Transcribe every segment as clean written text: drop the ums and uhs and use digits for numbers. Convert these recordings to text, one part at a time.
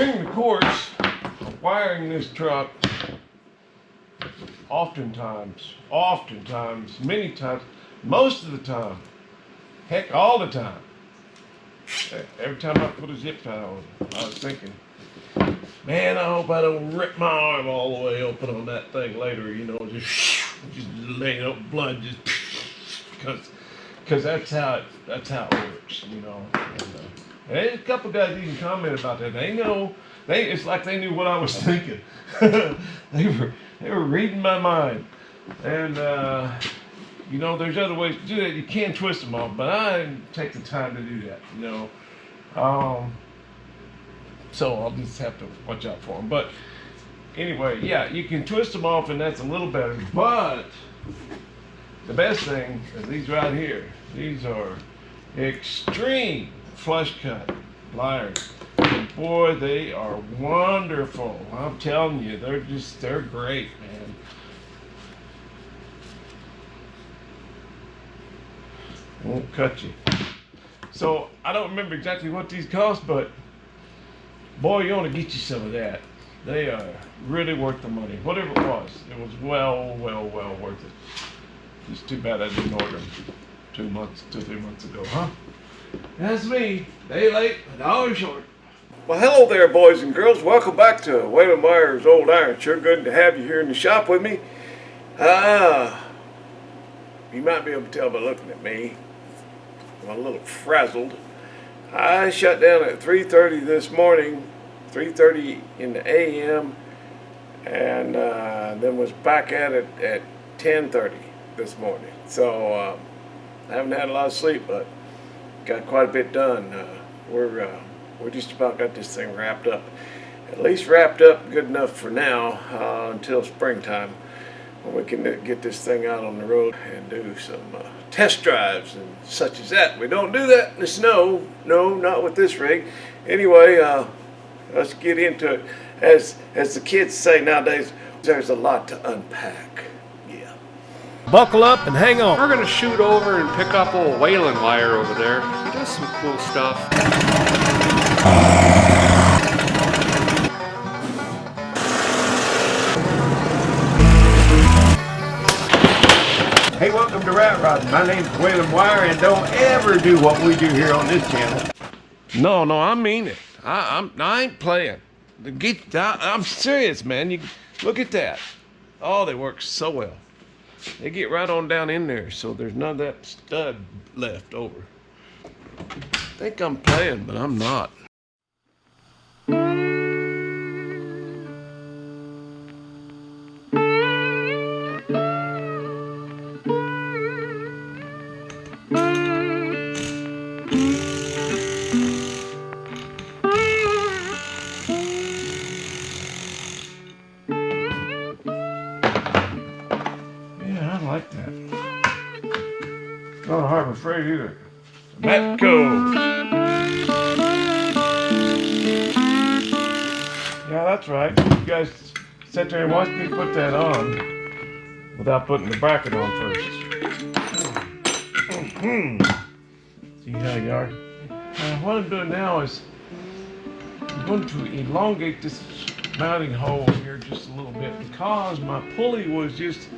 During the course of wiring this truck, oftentimes, many times, most of the time, heck, all the time, every time I put a zip tie on, I was thinking, man, I hope I don't rip my arm all the way open on that thing later, you know, just laying up blood, just because that's how it works, you know. And a couple guys even commented about that. It's like they knew what I was thinking. They were reading my mind. And you know, there's other ways to do that. You can twist them off, but I didn't take the time to do that, you know. So I'll just have to watch out for them. But anyway, yeah, you can twist them off, and that's a little better. But the best thing is these right here. These are extreme flush cut pliers. And boy, they are wonderful. I'm telling you, they're great, man. Won't cut you. So I don't remember exactly what these cost, but boy, you want to get you some of that. They are really worth the money. Whatever it was well worth it. It's too bad I didn't order them 2 or 3 months ago, huh? That's me. Day late, $1 short. Well, hello there, boys and girls. Welcome back to Whalen Wires Old Iron. Sure good to have you here in the shop with me. You might be able to tell by looking at me. I'm a little frazzled. I shut down at 3:30 this morning, 3:30 in the a.m., and then was back at it at 10:30 this morning. So I haven't had a lot of sleep, but got quite a bit done. We're just about got this thing wrapped up. At least wrapped up good enough for now until springtime, when we can get this thing out on the road and do some test drives and such as that. We don't do that in the snow. No, not with this rig. Anyway, let's get into it. As the kids say nowadays, there's a lot to unpack. Yeah. Buckle up and hang on. We're gonna shoot over and pick up old Whalen Wire over there. He does some cool stuff. Hey, welcome to Rat Rodding. My name's Whalen Wire, and don't ever do what we do here on this channel. No, I mean it. I ain't playing. I'm serious, man. You look at that. Oh, they work so well. They get right on down in there, so there's none of that stud left over. I think I'm playing, but I'm not. I like that. Not a Harbor Freight either. Matco. Yeah, that's right. You guys sat there and watched me put that on without putting the bracket on first. See how you are? What I'm doing now is I'm going to elongate this mounting hole here just a little bit because my pulley was just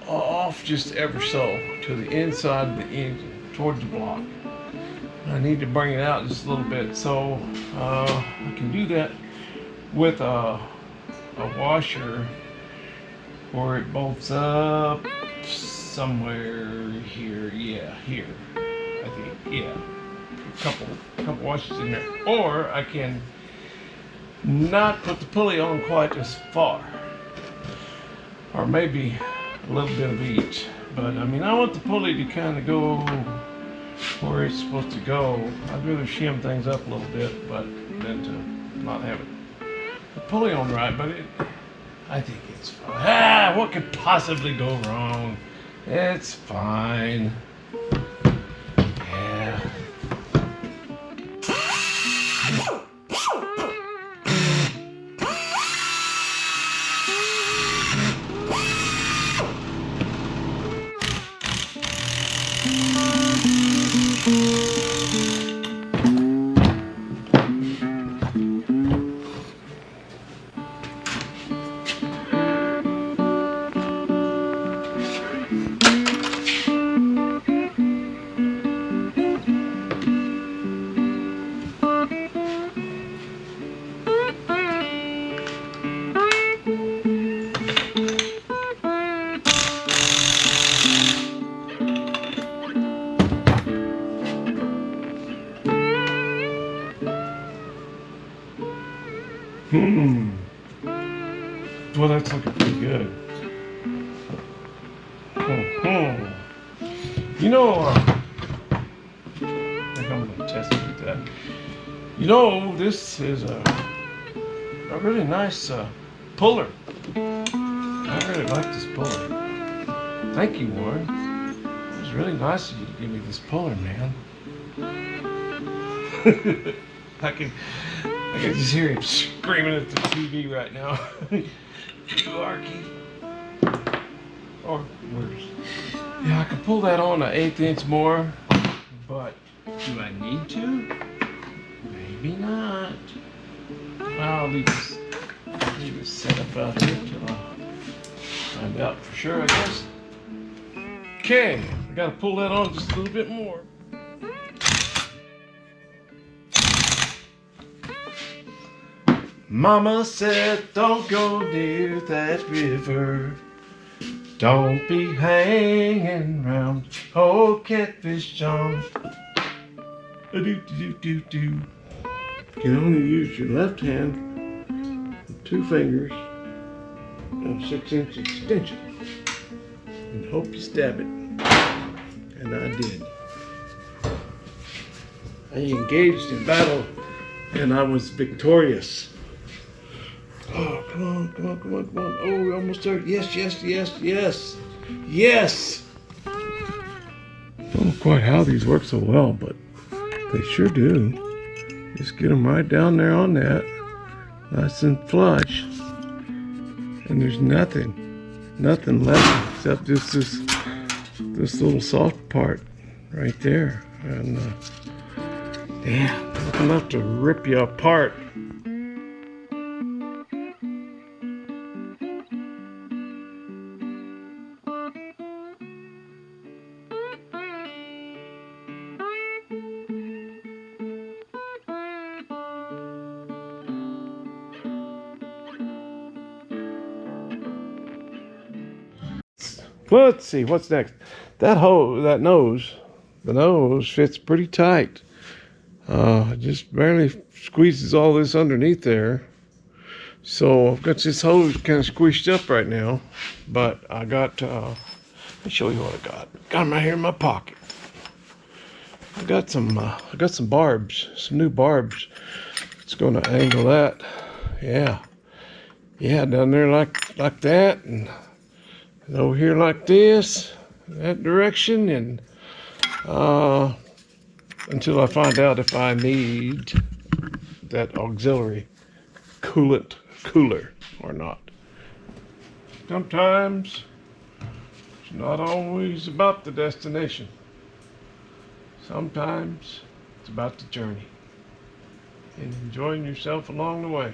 off just ever so to the inside of the engine towards the block. I need to bring it out just a little bit, so I can do that with a washer where it bolts up somewhere here. Yeah, here I think. Yeah, a couple washers in there, or I can not put the pulley on quite as far, or maybe a little bit of each. But I mean, I want the pulley to kind of go where it's supposed to go. I'd rather shim things up a little bit, but than to not have it the pulley on right. But I think it's fine. What could possibly go wrong? It's fine. Yeah. Well, that's looking pretty good. You know, I think I'm gonna test it with that. You know, this is a really nice puller. I really like this puller. Thank you, Warren. It was really nice of you to give me this puller, man. I can just hear him screaming at the TV right now. You Arky. Or worse. Yeah, I can pull that on an 1/8 inch more, but do I need to? Maybe not. I'll leave this set up out here until I find out for sure, I guess. Okay, I gotta pull that on just a little bit more. Mama said, don't go near that river. Don't be hanging round old Catfish John. Do. You can only use your left hand, 2 fingers, and a 6-inch extension, and hope you stab it. And I did. I engaged in battle, and I was victorious. Oh, come on. Oh, we're almost there. Yes. I don't know quite how these work so well, but they sure do. Just get them right down there on that. Nice and flush. And there's nothing left except just this little soft part right there. And damn, nothing left to rip you apart. Well, let's see, what's next? The nose fits pretty tight. Just barely squeezes all this underneath there. So I've got this hose kind of squished up right now, but I got, let me show you what I got. Got them right here in my pocket. I got some barbs, some new barbs. It's going to angle that. Yeah, down there like that, and over here like this, that direction, and until I find out if I need that auxiliary cooler or not. Sometimes it's not always about the destination. Sometimes it's about the journey and enjoying yourself along the way.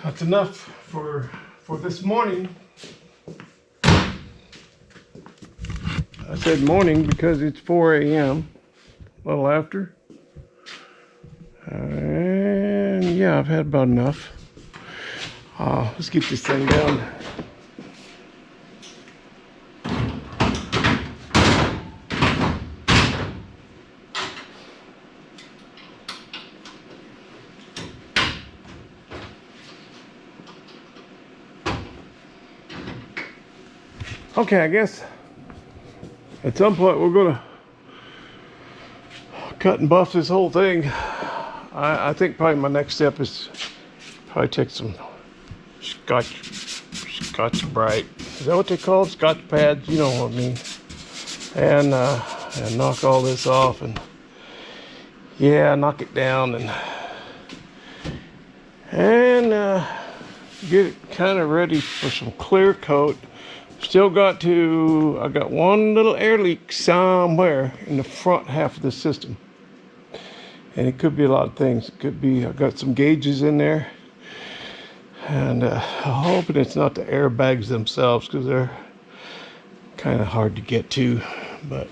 that's enough for this morning. I said morning because it's 4 a.m. a little after. And yeah, I've had about enough. Let's get this thing down. Okay, I guess at some point we're gonna cut and buff this whole thing. I think probably my next step is probably take some Scotch Brite. Is that what they call it? Scotch pads? You know what I mean. And knock all this off and yeah, knock it down and get it kind of ready for some clear coat. Still got I got one little air leak somewhere in the front half of the system. And it could be a lot of things. It could be, I got some gauges in there. And I'm hoping it's not the airbags themselves because they're kind of hard to get to. But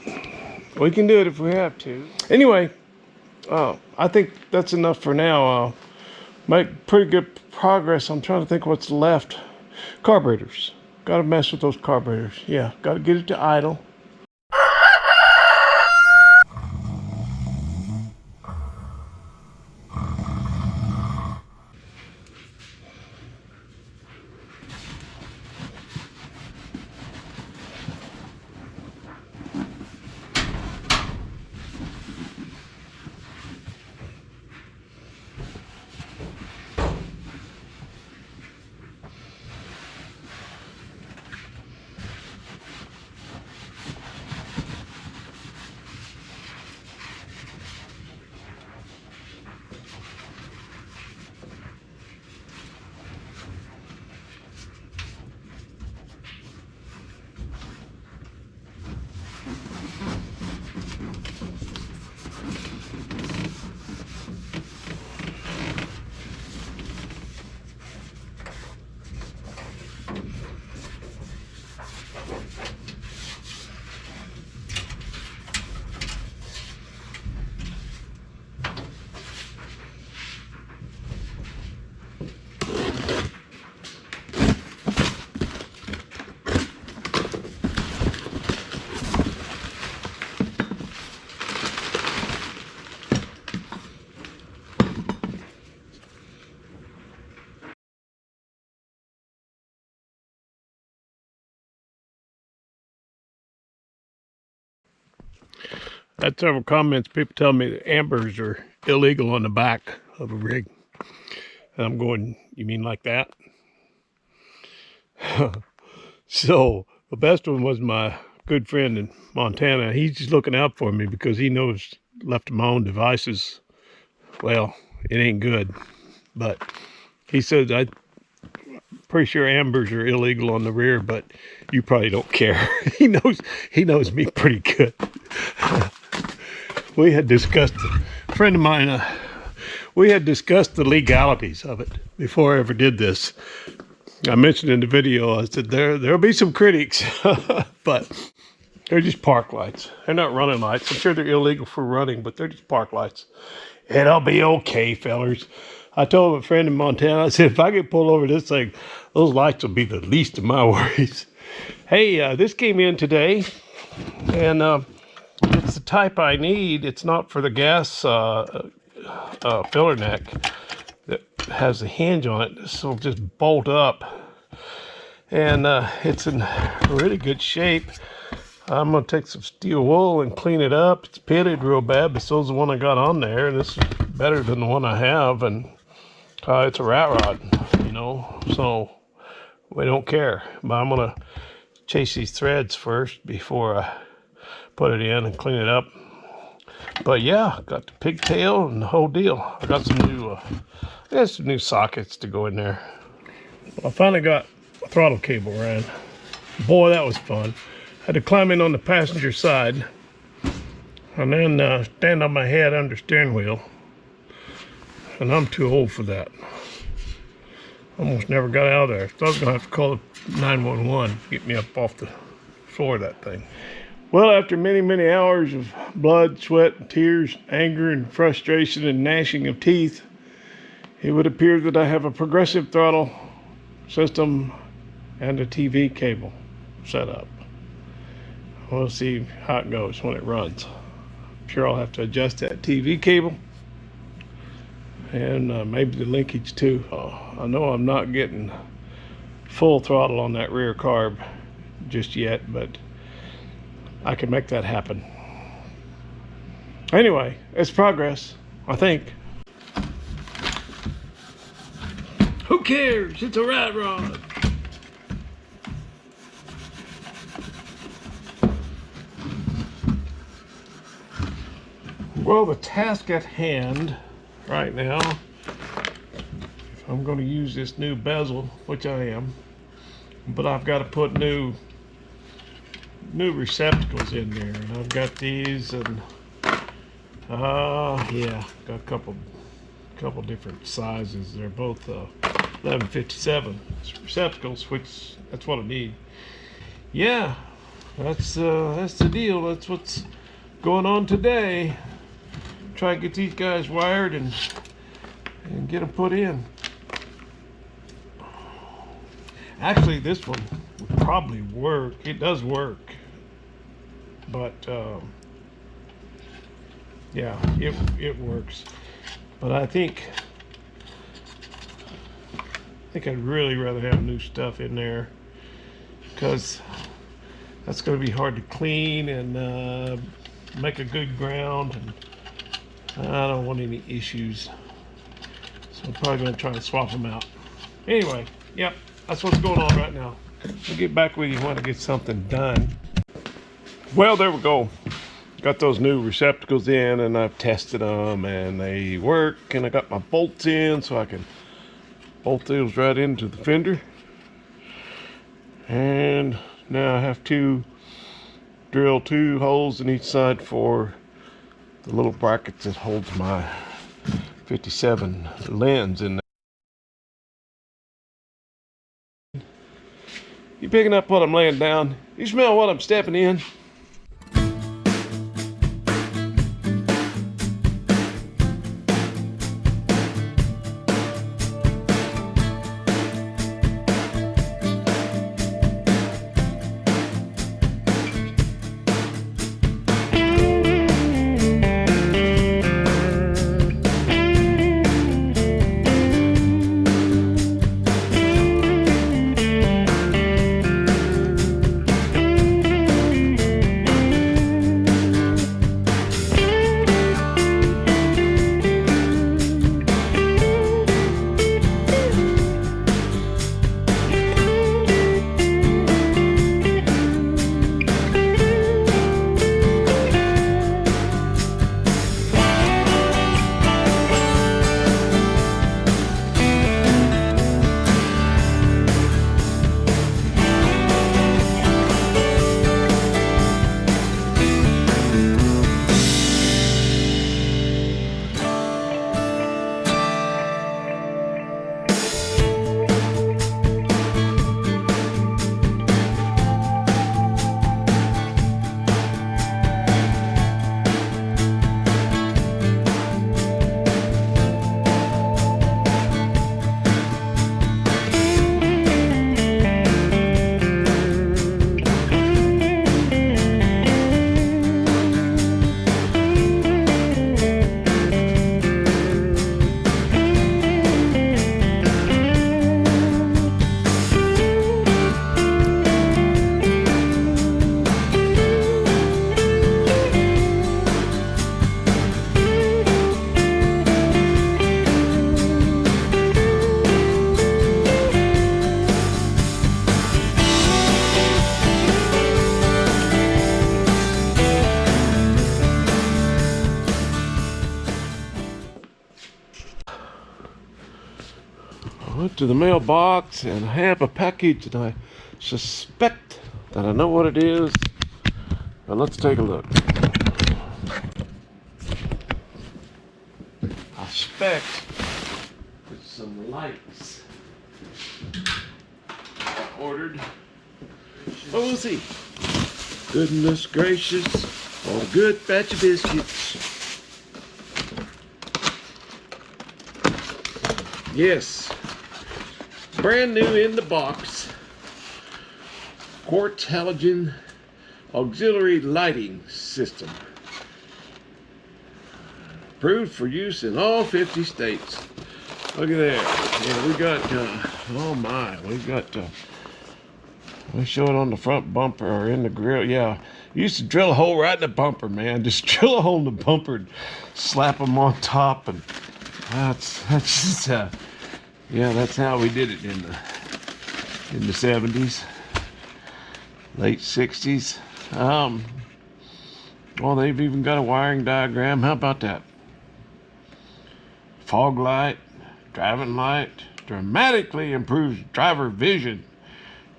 we can do it if we have to. Anyway, I think that's enough for now. Make pretty good progress. I'm trying to think what's left. Carburetors. Got to mess with those carburetors. Yeah, got to get it to idle. Had several comments. People tell me that ambers are illegal on the back of a rig. And I'm going, you mean like that? So the best one was my good friend in Montana. He's just looking out for me because he knows left to my own devices, well, it ain't good. But he says, I'm pretty sure ambers are illegal on the rear, but you probably don't care. He knows me pretty good. We had discussed, a friend of mine, we had discussed the legalities of it before I ever did this. I mentioned in the video, I said there'll be some critics, but they're just park lights. They're not running lights. I'm sure they're illegal for running, but they're just park lights. It'll be okay, fellers. I told a friend in Montana, I said, if I get pulled over this thing, those lights will be the least of my worries. Hey, this came in today, and it's the type I need. It's not for the gas filler neck that has a hinge on it. This will just bolt up. And it's in really good shape. I'm going to take some steel wool and clean it up. It's pitted real bad, but so's the one I got on there. And this is better than the one I have. And it's a rat rod, you know, so we don't care. But I'm going to chase these threads first before I put it in and clean it up. But yeah, got the pigtail and the whole deal. I got some new sockets to go in there. I finally got a throttle cable ran. Boy, that was fun. Had to climb in on the passenger side and then stand on my head under steering wheel. And I'm too old for that. Almost never got out of there. So I was gonna have to call 911 to get me up off the floor of that thing. Well, after many, many hours of blood, sweat, and tears, anger, and frustration, and gnashing of teeth, it would appear that I have a progressive throttle system and a TV cable set up. We'll see how it goes when it runs. I'm sure I'll have to adjust that TV cable and maybe the linkage too. I know I'm not getting full throttle on that rear carb just yet, but I can make that happen. Anyway, it's progress, I think. Who cares? It's a rat rod. Well, the task at hand right now, if I'm going to use this new bezel, which I am, but I've got to put new receptacles in there, and I've got these, and yeah, got a couple different sizes. They're both 1157 receptacles, which that's what I need. Yeah, that's the deal. That's what's going on today. Try to get these guys wired and get them put in. Actually, this one would probably work. It does work, but yeah, it works. But I think I'd really rather have new stuff in there, because that's going to be hard to clean and make a good ground, and I don't want any issues. So I'm probably going to try to swap them out. Anyway, yep, that's what's going on right now. I'll get back with you when I get something done. Well, there we go. Got those new receptacles in, and I've tested them, and they work, and I got my bolts in so I can bolt those right into the fender. And now I have to drill 2 holes in each side for the little brackets that holds my 57 lens in there. You picking up what I'm laying down? You smell what I'm stepping in? I went to the mailbox and I have a package and I suspect that I know what it is. But let's take a look. I suspect it's some lights. ordered. But we'll see. Goodness gracious, what a good batch of biscuits. Yes, brand new in the box. Quartz halogen auxiliary lighting system. Approved for use in all 50 states. Look at that. Yeah, we got, oh my, we got, we show it on the front bumper or in the grill. Yeah, used to drill a hole right in the bumper, man. Just drill a hole in the bumper and slap them on top, and that's just, yeah, that's how we did it in the 70s, late 60s. Well, they've even got a wiring diagram. How about that? Fog light, driving light, dramatically improves driver vision.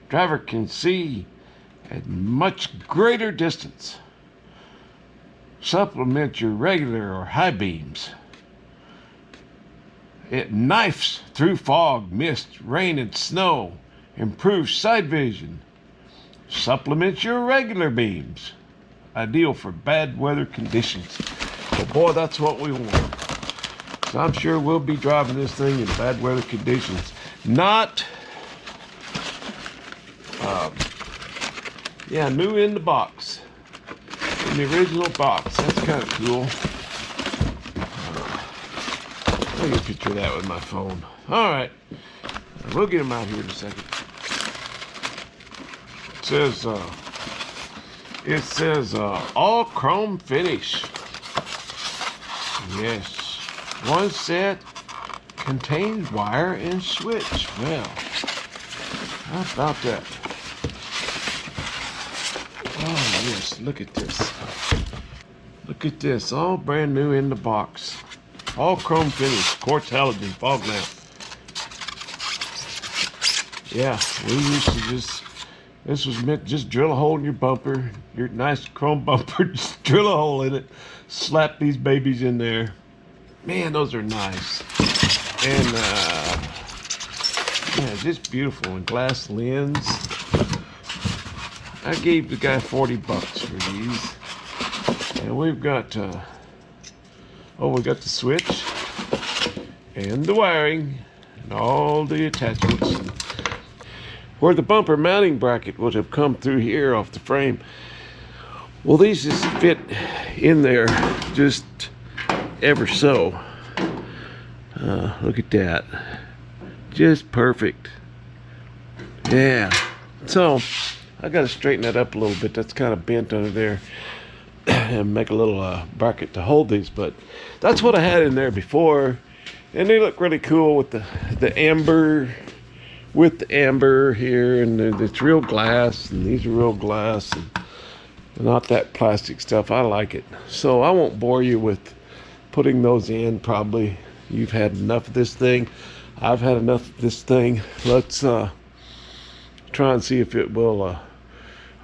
Driver can see at much greater distance. Supplement your regular or high beams. It knifes through fog, mist, rain, and snow. Improves side vision. Supplements your regular beams. Ideal for bad weather conditions. Well, boy, that's what we want. So I'm sure we'll be driving this thing in bad weather conditions. Not, yeah, new in the box. In the original box. That's kind of cool. I'll get a picture of that with my phone. All right. We'll get them out here in a second. It says, all chrome finish. Yes. One set contains wire and switch. Well, how about that? Oh, yes. Look at this. Look at this. All brand new in the box. All chrome finish. Quartz halogen fog lamp. Yeah, we used to just... This was meant to just drill a hole in your bumper, your nice chrome bumper, just drill a hole in it, slap these babies in there. Man, those are nice. And, yeah, just beautiful. And glass lens. I gave the guy 40 bucks for these. And we've got, oh, we got the switch and the wiring and all the attachments. Where the bumper mounting bracket would have come through here off the frame. Well, these just fit in there just ever so. Look at that. Just perfect. Yeah. So, I got to straighten that up a little bit. That's kind of bent under there. And make a little bracket to hold these. But that's what I had in there before. And they look really cool with the amber... With the amber here, and it's real glass, and these are real glass, and not that plastic stuff. I like it. So I won't bore you with putting those in. Probably you've had enough of this thing. I've had enough of this thing. Let's try and see if it will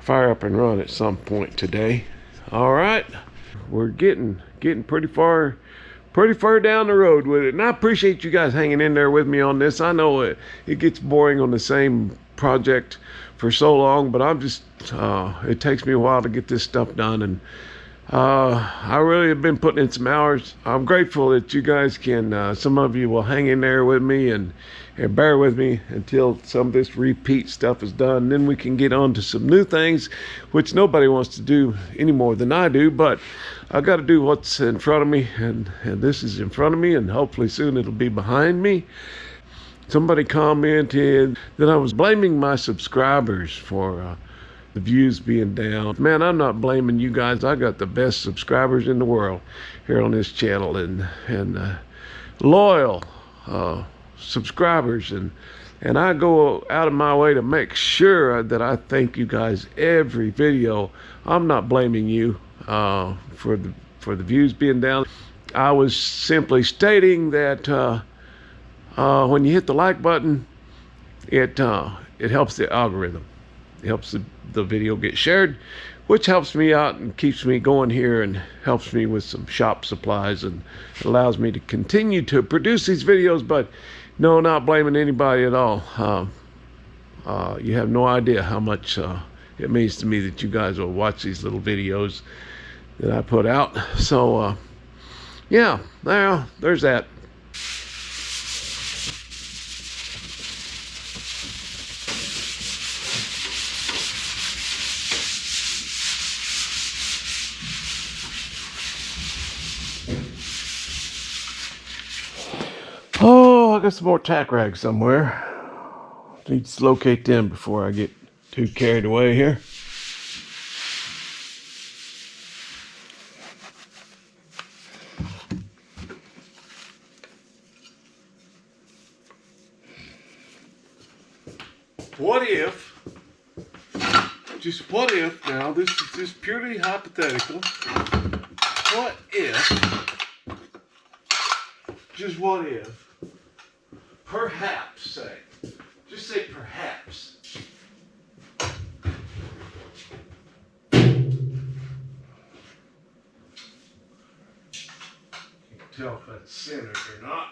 fire up and run at some point today. All right, we're getting pretty far down the road with it, and I appreciate you guys hanging in there with me on this. I know it gets boring on the same project for so long, but I'm just it takes me a while to get this stuff done, and I really have been putting in some hours. I'm grateful that you guys can, some of you will hang in there with me and bear with me until some of this repeat stuff is done. Then we can get on to some new things, which nobody wants to do any more than I do, but I got to do what's in front of me, and this is in front of me, and hopefully soon it'll be behind me. Somebody commented that I was blaming my subscribers for the views being down. Man, I'm not blaming you guys. I got the best subscribers in the world here on this channel, and loyal subscribers, and I go out of my way to make sure that I thank you guys every video. I'm not blaming you for the views being down. I was simply stating that when you hit the like button, it helps the algorithm. It helps the video get shared, which helps me out and keeps me going here and helps me with some shop supplies, and allows me to continue to produce these videos. But No, not blaming anybody at all. You have no idea how much it means to me that you guys will watch these little videos that I put out. So, yeah, there's that. Oh, I got some more tack rags somewhere. Need to locate them before I get too carried away here. What if, just what if, now this is just purely hypothetical, what if, just what if, perhaps say, just say perhaps, can't tell if that's centered or not.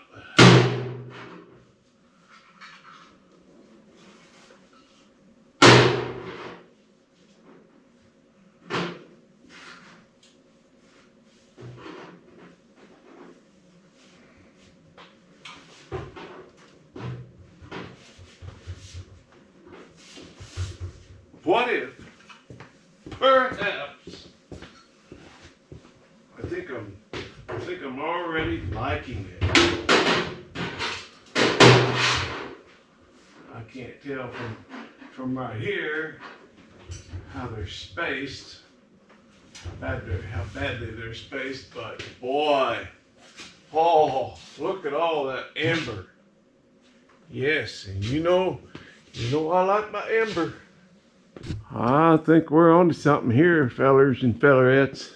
What if, perhaps, I think I'm already liking it. I can't tell from right here how they're spaced, how badly they're spaced, but boy, oh, look at all that amber. Yes, and you know I like my amber. I think we're on to something here, fellers and fellerettes.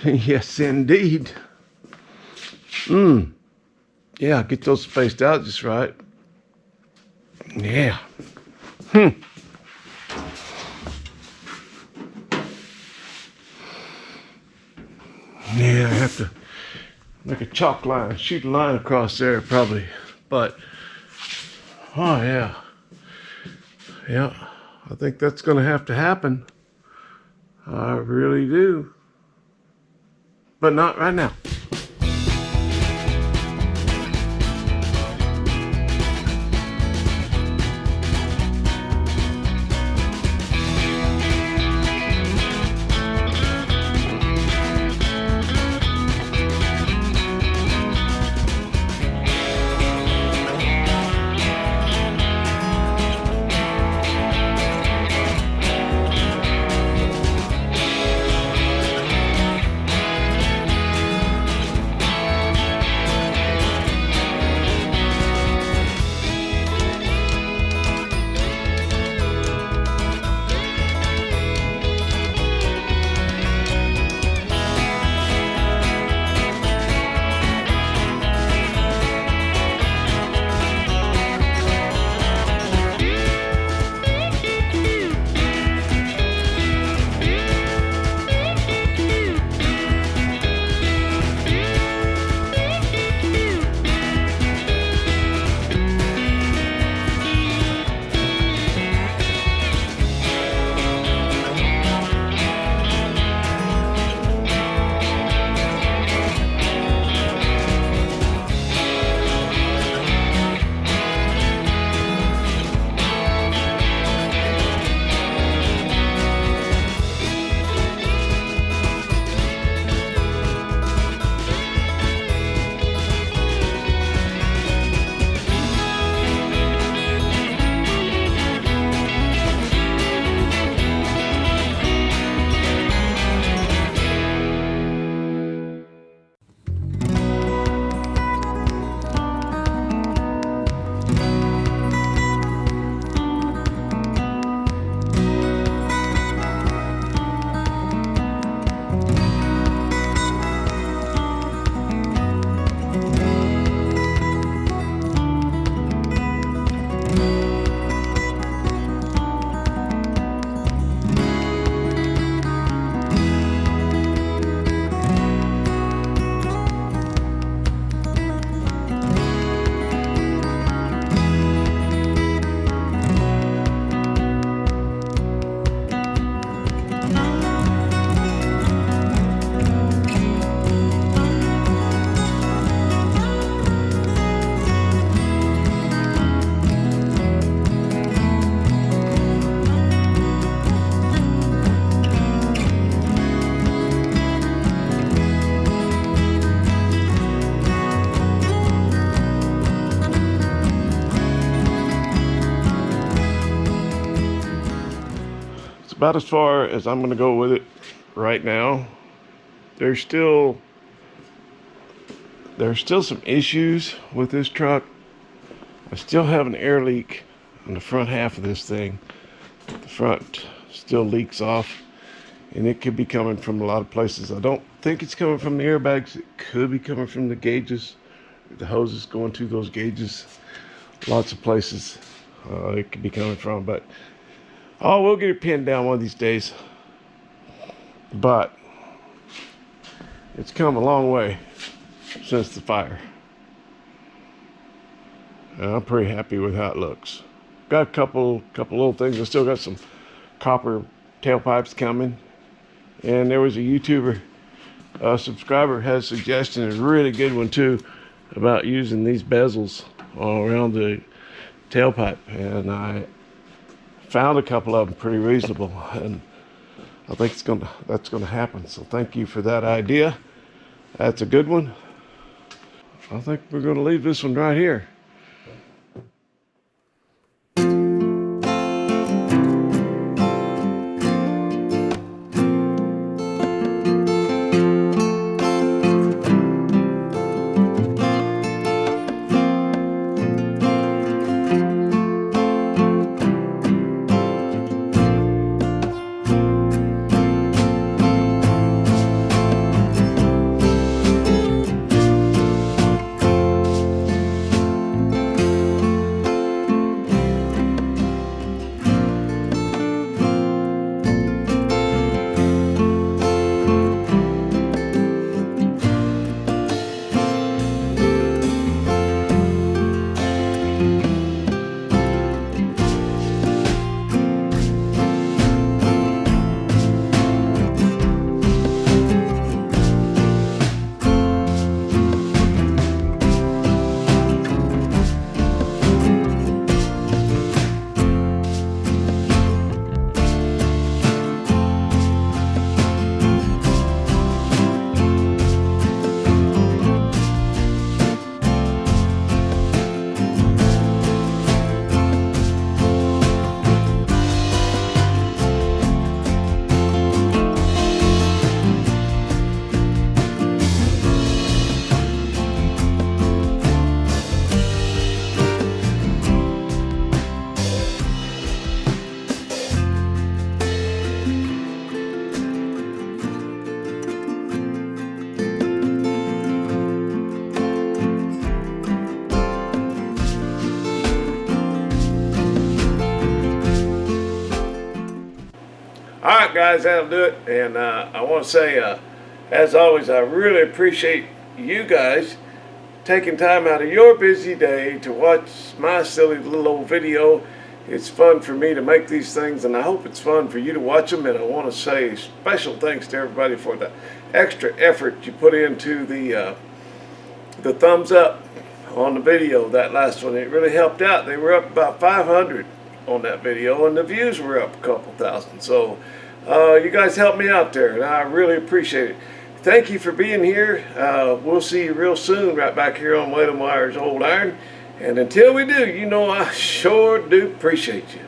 Yes, indeed. Yeah, get those spaced out just right. Yeah. Yeah, I have to make a chalk line, shoot a line across there probably. But, oh yeah. Yeah. I think that's going to have to happen. I really do. But not right now. about as far as I'm going to go with it right now. There's still some issues with this truck. I still have an air leak on the front half of this thing. The front still leaks off, and it could be coming from a lot of places. I don't think it's coming from the airbags. It could be coming from the gauges, the hoses going to those gauges. Lots of places it could be coming from, but we'll get it pinned down one of these days. But it's come a long way since the fire. And I'm pretty happy with how it looks. Got a couple little things. I still got some copper tailpipes coming. And there was a YouTuber subscriber has a suggestion, a really good one too, about using these bezels all around the tailpipe. And I found a couple of them pretty reasonable, and I think that's gonna happen. So thank you for that idea. That's a good one. I think we're gonna leave this one right here. Alright guys, that'll do it. And I want to say, as always, I really appreciate you guys taking time out of your busy day to watch my silly little old video. It's fun for me to make these things, and I hope it's fun for you to watch them. And I want to say special thanks to everybody for the extra effort you put into the thumbs up on the video, that last one. It really helped out. They were up about 500 on that video, and the views were up a couple thousand. So you guys helped me out there, and I really appreciate it. Thank you for being here. We'll see you real soon right back here on Whalen Wire's Old Iron. And until we do, you know I sure do appreciate you.